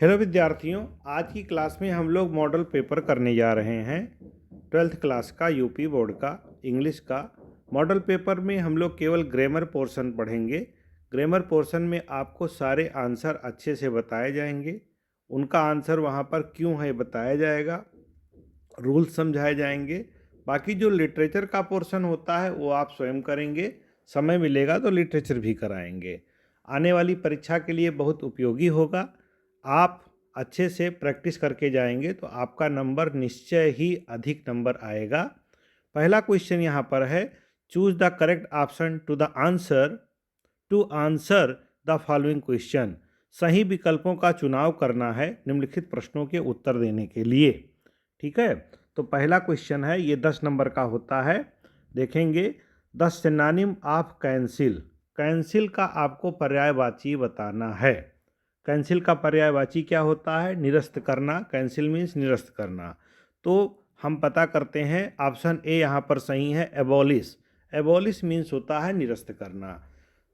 Hello विद्यार्थियों, आज की क्लास में हम लोग मॉडल पेपर करने जा रहे हैं। 12th क्लास का यूपी बोर्ड का इंग्लिश का मॉडल पेपर में हम लोग केवल ग्रामर पोर्शन पढ़ेंगे। ग्रामर पोर्शन में आपको सारे आंसर अच्छे से बताए जाएंगे, उनका आंसर वहाँ पर क्यों है बताया जाएगा, रूल्स समझाए जाएंगे। बाकी जो लिटरेचर का पोर्शन होता है वो आप स्वयं करेंगे, समय मिलेगा तो लिटरेचर भी कराएंगे। आने वाली परीक्षा के लिए बहुत उपयोगी होगा। आप अच्छे से प्रैक्टिस करके जाएंगे तो आपका नंबर निश्चय ही अधिक नंबर आएगा। पहला क्वेश्चन यहाँ पर है, choose the correct option to answer the following question. सही विकल्पों का चुनाव करना है निम्नलिखित प्रश्नों के उत्तर देने के लिए। ठीक है, तो पहला क्वेश्चन है, ये 10 नंबर का होता है। देखेंगे, the synonym of cancel. Cancel का आपको पर्यायवाची बताना है। कैंसिल का पर्यायवाची क्या होता है? निरस्त करना। कैंसिल मीन्स निरस्त करना। तो हम पता करते हैं, ऑप्शन ए यहाँ पर सही है, एबॉलिश। एबॉलिश मीन्स होता है निरस्त करना।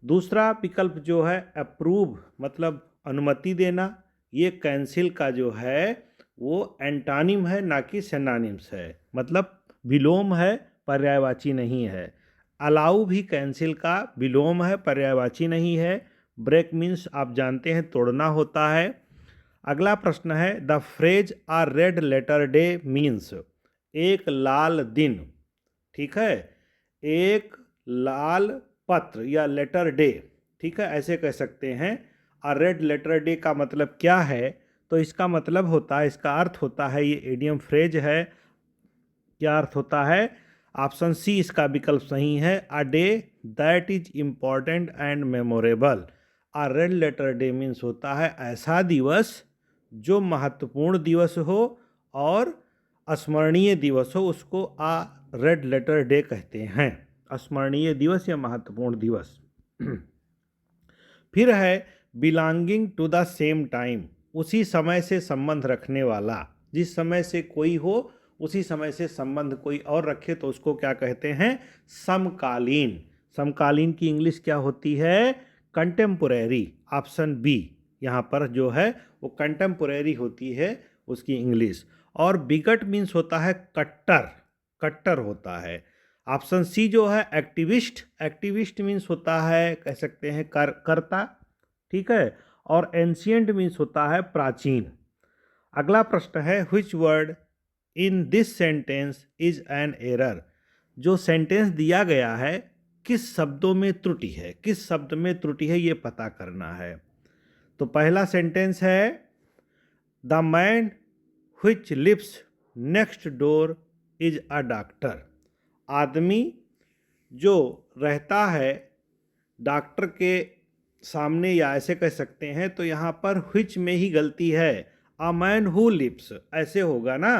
दूसरा विकल्प जो है अप्रूव, मतलब अनुमति देना। ये कैंसिल का जो है वो एंटानिम है, ना कि सिनोनिम्स है, मतलब विलोम है, पर्यायवाची नहीं है। अलाउ भी कैंसिल का विलोम है, पर्यायवाची नहीं है। ब्रेक मीन्स आप जानते हैं तोड़ना होता है। अगला प्रश्न है, the phrase a red letter day means. एक लाल दिन। ठीक है, एक लाल पत्र या लेटर डे। ठीक है, ऐसे कह सकते हैं। आ रेड लेटर डे का मतलब क्या है? तो इसका मतलब होता है, इसका अर्थ होता है, ये इडियम फ्रेज है। क्या अर्थ होता है? ऑप्शन सी इसका विकल्प सही है, a day that is important and memorable. A red letter day means होता है ऐसा दिवस जो महत्वपूर्ण दिवस हो और स्मरणीय दिवस हो, उसको आ रेड लेटर डे कहते हैं। स्मरणीय दिवस या महत्वपूर्ण दिवस। फिर है belonging to the same time. उसी समय से संबंध रखने वाला। जिस समय से कोई हो उसी समय से संबंध कोई और रखे तो उसको क्या कहते हैं? समकालीन। समकालीन की इंग्लिश क्या होती है? कंटेम्पोरेरी। ऑप्शन बी यहाँ पर जो है वो कंटेम्पोरेरी होती है उसकी इंग्लिश। और बिगट मीन्स होता है कट्टर। कट्टर होता है। ऑप्शन सी जो है एक्टिविस्ट। एक्टिविस्ट मीन्स होता है, कह सकते हैं कर्ता। ठीक है, और एंशियंट मीन्स होता है प्राचीन। अगला प्रश्न है, which word in this sentence is an error. जो सेंटेंस दिया गया है किस शब्दों में त्रुटि है, किस शब्द में त्रुटि है ये पता करना है। तो पहला सेंटेंस है, the man which lives next door is a doctor. आदमी जो रहता है डॉक्टर के सामने, या ऐसे कह सकते हैं तो यहाँ पर व्हिच में ही गलती है। अ मैन हु लिव्स ऐसे होगा ना।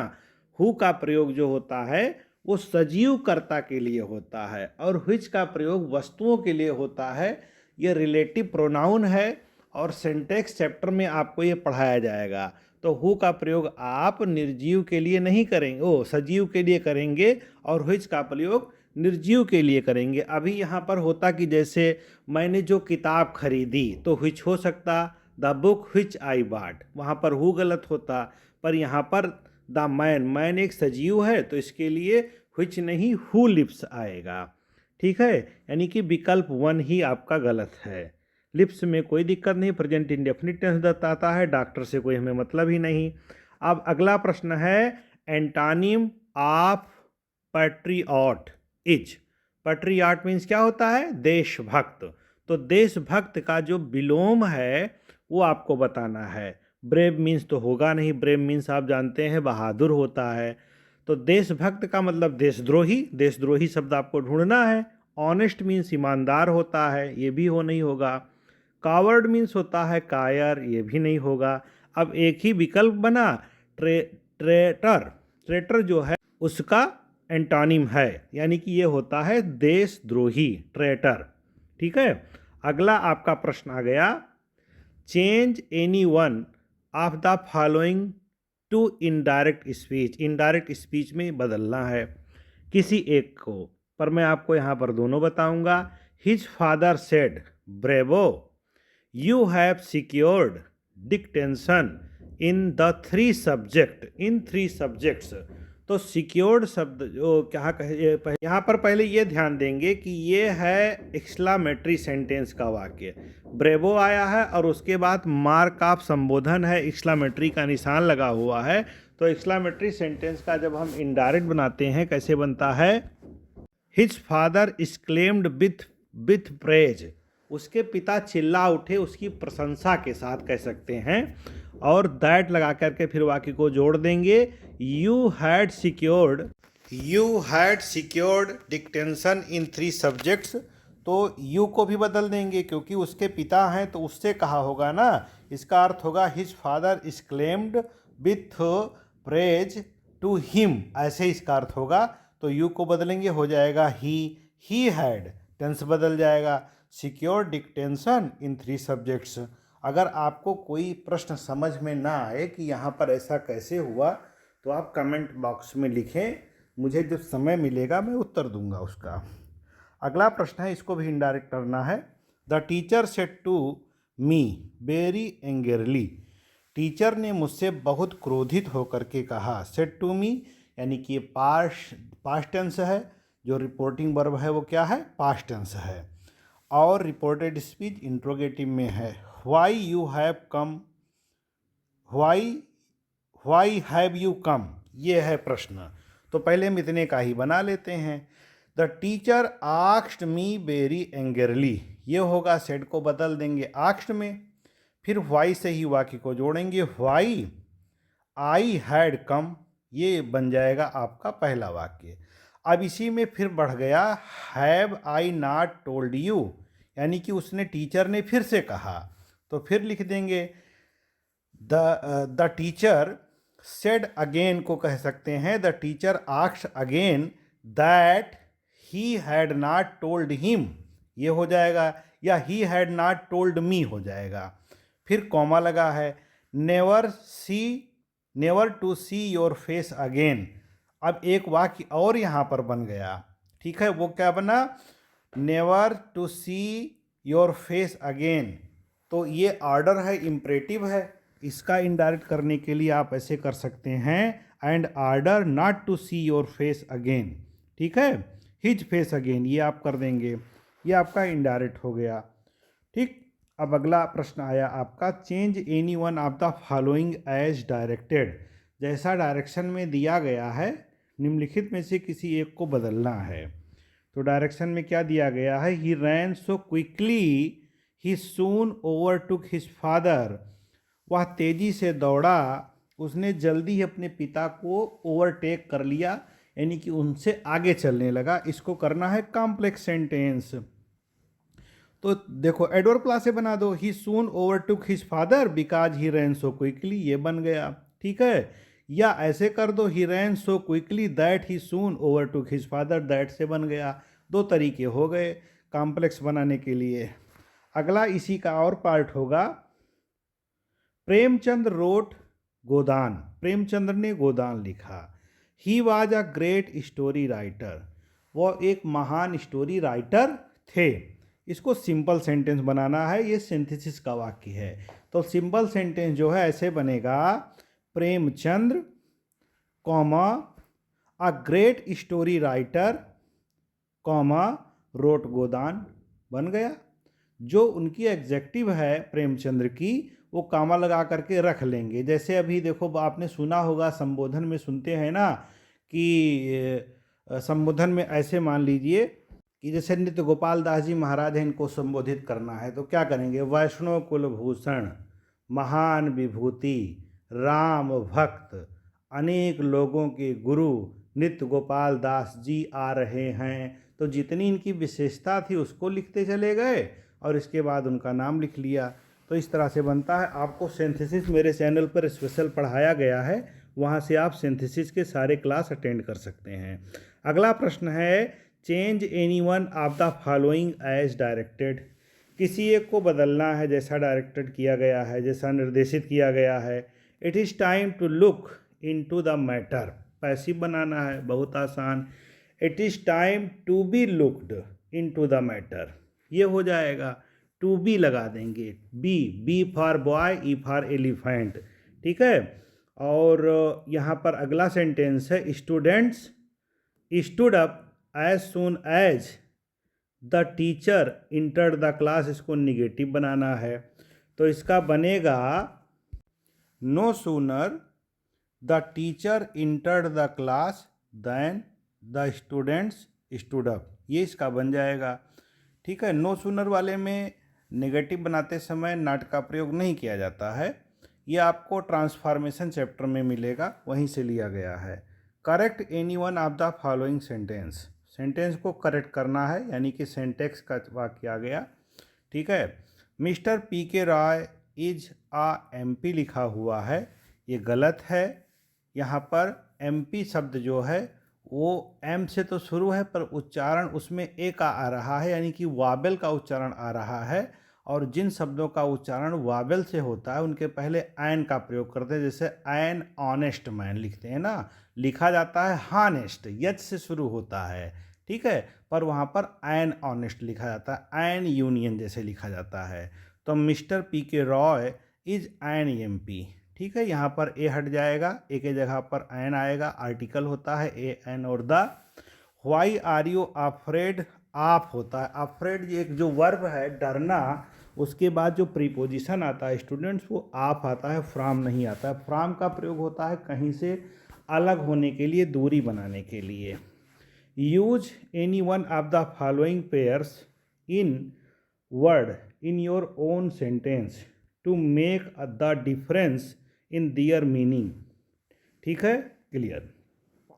हु का प्रयोग जो होता है वो सजीव कर्ता के लिए होता है और व्हिच का प्रयोग वस्तुओं के लिए होता है। ये रिलेटिव प्रोनाउन है और सिंटैक्स चैप्टर में आपको ये पढ़ाया जाएगा। तो हु का प्रयोग आप निर्जीव के लिए नहीं करेंगे, ओ सजीव के लिए करेंगे, और व्हिच का प्रयोग निर्जीव के लिए करेंगे। अभी यहाँ पर होता कि जैसे मैंने जो किताब खरीदी, तो व्हिच हो सकता the book which I bought, वहाँ पर हु गलत होता। पर यहाँ पर द मैन एक सजीव है तो इसके लिए व्हिच नहीं हु लिव्स आएगा। ठीक है, यानी कि विकल्प 1 ही आपका गलत है। लिप्स में कोई दिक्कत नहीं, प्रेजेंट इंडेफिनिट टेंस बताता है, डॉक्टर से कोई हमें मतलब ही नहीं। अब अगला प्रश्न है, antonym of patriot is. Patriot means क्या होता है? देशभक्त। तो देशभक्त का जो विलोम है वो आपको बताना है। ब्रेव मीन्स तो होगा नहीं, ब्रेव मीन्स आप जानते हैं बहादुर होता है। तो देशभक्त का मतलब देशद्रोही, देशद्रोही शब्द आपको ढूंढना है। ऑनेस्ट मीन्स ईमानदार होता है, ये भी हो नहीं होगा। कावर्ड मीन्स होता है कायर, ये भी नहीं होगा। अब एक ही विकल्प बना, ट्रेटर। ट्रेटर जो है उसका एंटोनिम है, यानी कि ये होता है देशद्रोही, ट्रेटर। ठीक है, अगला आपका प्रश्न आ गया, change any one of the following to indirect speech. Indirect speech में बदलना है किसी एक को, पर मैं आपको यहाँ पर दोनों बताऊंगा। His father said bravo, you have secured distinction, in the three subject, in three subjects. तो सिक्योर्ड शब्द जो क्या कहे, यहाँ पर पहले ये ध्यान देंगे कि ये है एक्सक्लामेटरी सेंटेंस का वाक्य। ब्रेवो आया है और उसके बाद मार्क ऑफ संबोधन है, एक्सक्लामेटरी का निशान लगा हुआ है। तो एक्सक्लामेटरी सेंटेंस का जब हम इनडायरेक्ट बनाते हैं कैसे बनता है, his father exclaimed with praise, उसके पिता चिल्ला उठे उसकी प्रशंसा के साथ कह सकते हैं। और दैट लगा करके फिर वाक्य को जोड़ देंगे, you had secured distinction in three subjects. तो यू को भी बदल देंगे क्योंकि उसके पिता हैं तो उससे कहा होगा ना, इसका अर्थ होगा his father exclaimed with praise to him, ऐसे इसका अर्थ होगा। तो यू को बदलेंगे, हो जाएगा ही हैड, टेंस बदल जाएगा, सिक्योर डिक्टेंशन इन थ्री सब्जेक्ट्स। अगर आपको कोई प्रश्न समझ में ना आए कि यहाँ पर ऐसा कैसे हुआ तो आप कमेंट बॉक्स में लिखें, मुझे जब समय मिलेगा मैं उत्तर दूंगा उसका। अगला प्रश्न है, इसको भी इनडायरेक्ट करना है। The teacher said to me very angrily, teacher ने मुझसे बहुत क्रोधित होकर के कहा। सेड टू मी यानी कि पास्ट टेंस है, जो रिपोर्टिंग वर्ब है वो क्या है, पास्ट टेंस है। और रिपोर्टेड स्पीच इंट्रोगेटिव में है। Why you have come, why have you come, ये है प्रश्न। तो पहले हम इतने का ही बना लेते हैं। The teacher asked me very angrily, ये होगा सेड को बदल देंगे आस्क्ड में, फिर व्हाई से ही वाक्य को जोड़ेंगे, व्हाई आई हैड कम, ये बन जाएगा आपका पहला वाक्य। अब इसी में फिर बढ़ गया, have I not told you, यानी कि उसने टीचर ने फिर से कहा। तो फिर लिख देंगे द टीचर सेड अगेन को कह सकते हैं, the teacher asked again that he had not told him, ये हो जाएगा, या he had not told me हो जाएगा। फिर कॉमा लगा है, never to see your face again. अब एक वाक्य और यहाँ पर बन गया, ठीक है, वो क्या बना, never to see your face again. तो ये ऑर्डर है, इम्परेटिव है, इसका इनडायरेक्ट करने के लिए आप ऐसे कर सकते हैं, and order not to see your face again, ठीक है, हिज फेस अगेन, ये आप कर देंगे, ये आपका इनडायरेक्ट हो गया। ठीक, अब अगला प्रश्न आया आपका, change any one of the following as directed, जैसा डायरेक्शन में दिया गया है निम्नलिखित में से किसी एक को बदलना है। तो डायरेक्शन में क्या दिया गया है, ही रैन सो क्विकली ही सून ओवरटुक हिज फादर, वह तेजी से दौड़ा, उसने जल्दी ही अपने पिता को ओवरटेक कर लिया, यानी कि उनसे आगे चलने लगा। इसको करना है कॉम्प्लेक्स सेंटेंस। तो देखो एडवर्ब क्लास से बना दो, he soon overtook his father because he ran so quickly, ये बन गया, ठीक है। या ऐसे कर दो, he ran so quickly that he soon overtook his father, that से बन गया। दो तरीके हो गए कॉम्प्लेक्स बनाने के लिए। अगला इसी का और पार्ट होगा, प्रेमचंद रोट गोदान, प्रेमचंद्र ने गोदान लिखा। He was a great story writer, वो एक महान स्टोरी राइटर थे। इसको सिंपल सेंटेंस बनाना है, ये सिंथेसिस का वाक्य है। तो सिंपल सेंटेंस जो है ऐसे बनेगा, Premchandra comma a great story writer comma wrote Godan, बन गया। जो उनकी एग्जेक्टिव है प्रेमचंद्र की, वो कामा लगा करके रख लेंगे। जैसे अभी देखो आपने सुना होगा, संबोधन में सुनते हैं ना कि संबोधन में ऐसे मान लीजिए कि जैसे नित्य गोपाल दास जी महाराज हैं, इनको संबोधित करना है तो क्या करेंगे, वैष्णव कुलभूषण, महान विभूति, राम भक्त, अनेक लोगों के गुरु नित्य गोपाल दास जी आ रहे हैं। तो जितनी इनकी विशेषता थी उसको लिखते चले गए और इसके बाद उनका नाम लिख लिया। तो इस तरह से बनता है। आपको सिंथेसिस मेरे चैनल पर स्पेशल पढ़ाया गया है, वहाँ से आप सिंथेसिस के सारे क्लास अटेंड कर सकते हैं। अगला प्रश्न है, change any one of the following as directed, किसी एक को बदलना है जैसा डायरेक्टेड किया गया है, जैसा निर्देशित किया गया है। It is time to look into the matter, passive बनाना है, बहुत आसान। It is time to be looked into the matter, ये हो जाएगा। टू बी लगा देंगे, B for boy, E for elephant, ठीक है। और यहाँ पर अगला सेंटेंस है, students stood up as soon as the teacher entered the class. इसको निगेटिव बनाना है, तो इसका बनेगा no sooner the teacher entered the class then the students stood up, ये इसका बन जाएगा। ठीक है, नो सूनर वाले में नेगेटिव बनाते समय नॉट का प्रयोग नहीं किया जाता है। ये आपको ट्रांसफॉर्मेशन चैप्टर में मिलेगा, वहीं से लिया गया है। Correct any one of the following sentence, sentence को करेक्ट करना है, यानी कि सेंटेक्स का वाक्य आ गया। ठीक है, मिस्टर पी के रॉय इज आ एमपी लिखा हुआ है, ये गलत है। यहाँ पर एमपी शब्द जो है वो एम से तो शुरू है, पर उच्चारण उसमें ए का आ रहा है, यानी कि वावेल का उच्चारण आ रहा है। और जिन शब्दों का उच्चारण वावेल से होता है उनके पहले एन का प्रयोग करते हैं, जैसे एन ऑनेस्ट मैन लिखते हैं ना, लिखा जाता है हानेस्ट, यच से शुरू होता है। ठीक है, पर वहाँ पर एन ऑनेस्ट लिखा जाता है, एन यूनियन जैसे लिखा जाता है। तो मिस्टर पी के रॉय इज एन एमपी। ठीक है, यहाँ पर ए हट जाएगा, ए के जगह पर एन आएगा, आर्टिकल होता है ए एन और the. Why are you afraid, आप होता है अफ्रेड, एक जो वर्ब है डरना, उसके बाद जो प्रीपोजिशन आता है स्टूडेंट्स वो आप आता है, फ्रॉम नहीं आता है। फ्रॉम का प्रयोग होता है कहीं से अलग होने के लिए, दूरी बनाने के लिए। Use any one of the following pairs in word in your own sentence to make the difference in their meaning. ठीक है, क्लियर।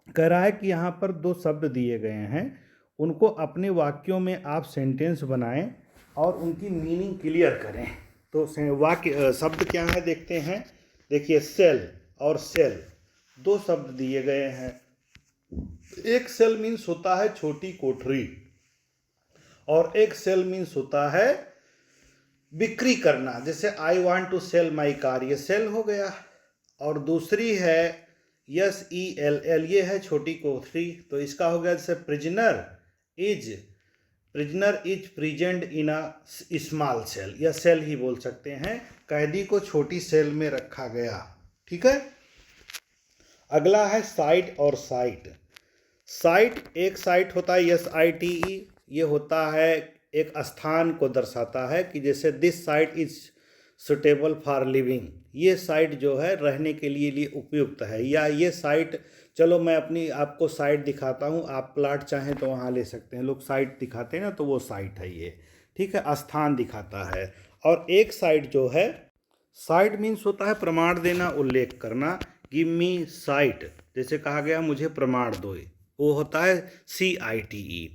कह रहा है कि यहाँ पर दो शब्द दिए गए हैं, उनको अपने वाक्यों में आप सेंटेंस बनाएं और उनकी मीनिंग क्लियर करें। तो वाक्य शब्द क्या है देखते हैं। देखिए, सेल और सेल दो शब्द दिए गए हैं। एक सेल मीन्स होता है छोटी कोठरी, और एक सेल मीन्स होता है बिक्री करना, जैसे I want to sell my car, ये सेल हो गया। और दूसरी है यस ई एल एल, ये है छोटी कोठरी, तो इसका हो गया जैसे prisoner is present in a small cell, या सेल ही बोल सकते हैं, कैदी को छोटी सेल में रखा गया। ठीक है, अगला है साइट और साइट। साइट एक साइट होता है एस आई टी ई, ये होता है एक स्थान को दर्शाता है, कि जैसे this site is suitable for living, ये साइट जो है रहने के लिए उपयुक्त है। या ये साइट, चलो मैं अपनी आपको साइट दिखाता हूँ, आप प्लाट चाहें तो वहाँ ले सकते हैं, लोग साइट दिखाते हैं ना, तो वो साइट है ये। ठीक है, स्थान दिखाता है। और एक साइट जो है, साइट मीन्स होता है प्रमाण देना, उल्लेख करना, गिव मी साइट, जैसे कहा गया मुझे प्रमाण दो, वो होता है CITE।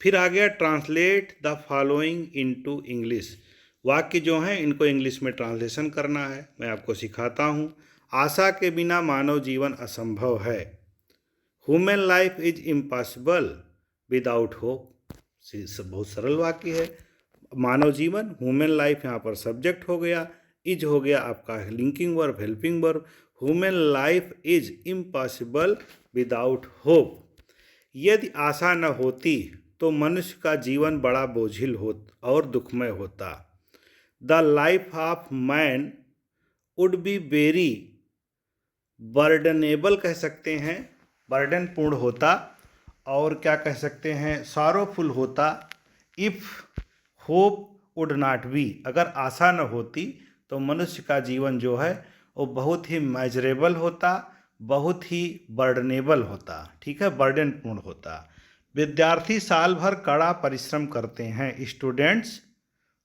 फिर आ गया translate the following into English, वाक्य जो हैं इनको इंग्लिश में ट्रांसलेशन करना है, मैं आपको सिखाता हूँ। आशा के बिना मानव जीवन असंभव है। Human life is impossible without hope, बहुत सरल वाक्य है। मानव जीवन, ह्यूमन लाइफ यहाँ पर सब्जेक्ट हो गया, इज हो गया आपका linking verb, helping verb. Human life is impossible without hope. यदि आशा न होती तो मनुष्य का जीवन बड़ा बोझिल और दुखमय होता। The life of man would be very burdenable, कह सकते हैं, बर्डन पूर्ण होता। और क्या कह सकते हैं, सॉरोफुल होता। If hope would not be, अगर आशा न होती तो मनुष्य का जीवन जो है वो बहुत ही मेजरेबल होता, बहुत ही बर्डनेबल होता। ठीक है, बर्डन पूर्ण होता। विद्यार्थी साल भर कड़ा परिश्रम करते हैं। Students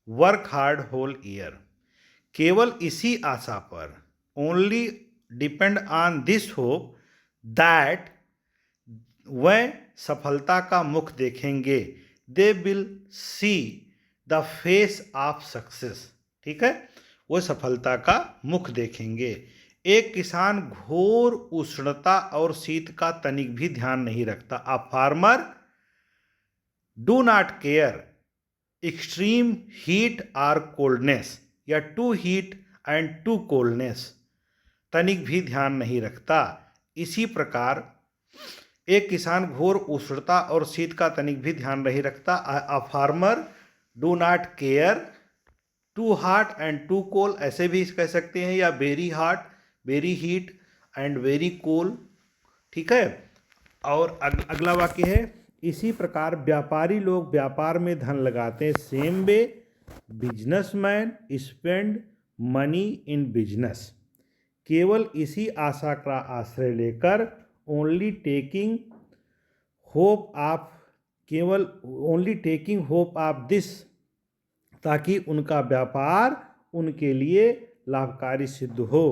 work hard whole year. केवल इसी आशा पर, only depend on this hope that, वह सफलता का मुख देखेंगे, they will see the face of success. ठीक है, वो सफलता का मुख देखेंगे। एक किसान घोर उष्णता और शीत का तनिक भी ध्यान नहीं रखता। A farmer do not care extreme heat और कोल्डनेस, या too heat and too coldness, तनिक भी ध्यान नहीं रखता। इसी प्रकार एक किसान घोर उष्णता और शीत का तनिक भी ध्यान नहीं रखता। A farmer do not care too hot and too cold, ऐसे भी कह सकते हैं, या very hot very heat and very cold. ठीक है। और अगला वाक्य है, इसी प्रकार व्यापारी लोग व्यापार में धन लगाते हैं। Same way businessman spend money in business. केवल इसी आशा का आश्रय लेकर ओनली टेकिंग होप ऑफ केवल only taking hope of this, ताकि उनका व्यापार उनके लिए लाभकारी सिद्ध हो।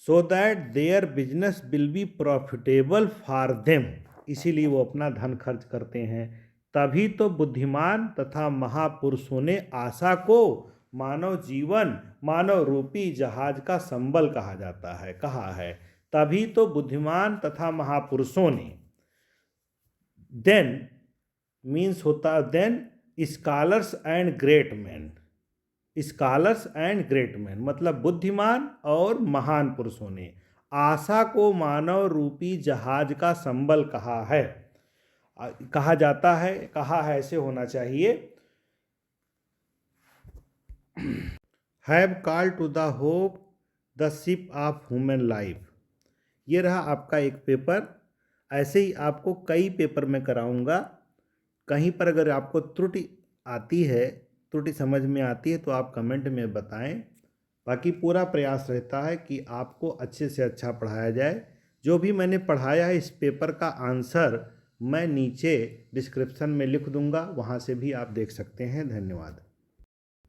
So that their business will be profitable for them. इसीलिए वो अपना धन खर्च करते हैं। तभी तो बुद्धिमान तथा महापुरुषों ने आशा को मानव जीवन मानव रूपी जहाज का संबल कहा जाता है, कहा है। तभी तो बुद्धिमान तथा महापुरुषों ने, देन मीन्स होता then scholars and great man. Scholars and great man मतलब बुद्धिमान और महान पुरुषों ने आशा को मानव रूपी जहाज का संबल कहा है, कहा जाता है, कहा है, ऐसे होना चाहिए। Have call to the hope the ship of human life. ये रहा आपका एक पेपर। ऐसे ही आपको कई पेपर में कराऊंगा। कहीं पर अगर आपको त्रुटि आती है, त्रुटि समझ में आती है, तो आप कमेंट में बताएं। बाकी पूरा प्रयास रहता है कि आपको अच्छे से अच्छा पढ़ाया जाए। जो भी मैंने पढ़ाया है इस पेपर का आंसर मैं नीचे डिस्क्रिप्शन में लिख दूंगा, वहाँ से भी आप देख सकते हैं। धन्यवाद।